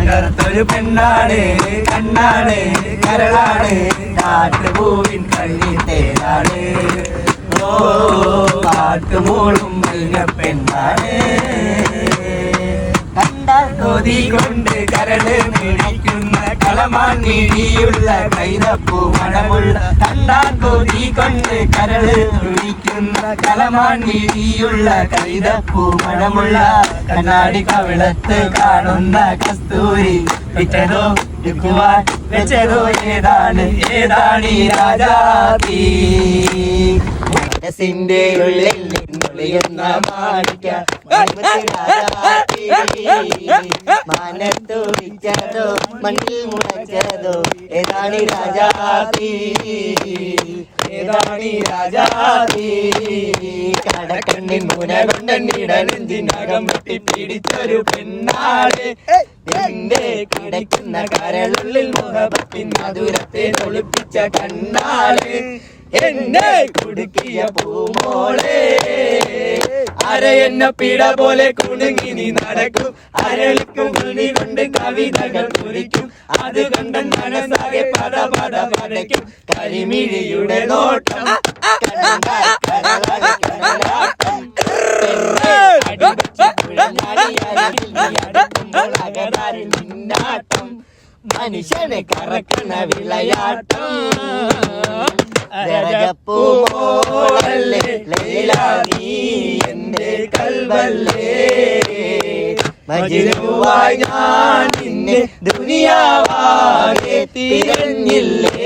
കറുത്തൊരു പെണ്ണാണ്, കണ്ണാണ്, കരളാണ്, കാട്ടുപൂവിൻ കള്ളിത്തേനാണ്. ഓ കാട്ടുമൂളും മൈന പെണ്ണാണ്. കണ്ടാൽ കൊതി കൊണ്ട് കരട് മിടിക്കുന്ന കളമാൻ മിഴിയുള്ള കൈതപ്പൂ മണമുള്ള. കണ്ടാൽ കൊതി കൊണ്ട് കരട് തുടിക്കുന്ന കളമാൻ മിഴിയുള്ള കൈതപ്പൂ മണമുള്ള. കണ്ണാടി കവിളത്ത് കാണുന്ന കസ്തൂരി വിറ്റതോ യുക്കുവാൻ വെച്ചതോ ഏതാണ്, ഏതാണീ രാജാതി. മനസ്സിന്റെ ഉള്ളിൽ നിന്നൊളിയുന്ന മാണിക്ക മാനത്തു വിച്ചതോ മണ്ണിൽ മുളച്ചതോ ഏതാണീ രാജാതി, ഏതാണീ രാജാതി. കടക്കണ്ണിൻ മുന കൊണ്ടെന്നിടനെഞ്ചിനകം വെട്ടി പിടിച്ചൊരു പെണ്ണാണ്. എന്റെ കിടക്കുന്ന കരളുള്ളിൽ മുഖപത്തിൻ മധുരത്തെ ഒളിപ്പിച്ച കണ്ണാണ്. എന്നെ കുടുക്കിയ പൂമോളെ അര എന്നെ പിട പോലെ കുണുങ്ങി നീ നടക്കും. അരളിക്കും തുണി കൊണ്ട് കവിതകൾ കുറിക്കും. അത് കണ്ട മനസ്സാകെ പട പട പടയ്ക്കും. കരിമിഴിയുടെ നോട്ടം നിന്നാട്ടം മനുഷ്യനെ കറക്കണ വിളയാട്ടം. പൂമോളല്ലേ ലൈലാ നീ എന്റെ കൽവല്ലേ. മജ്നുവായി ഞാൻ നിന്നെ ദുനിയാവാകെ തിരഞ്ഞില്ലേ.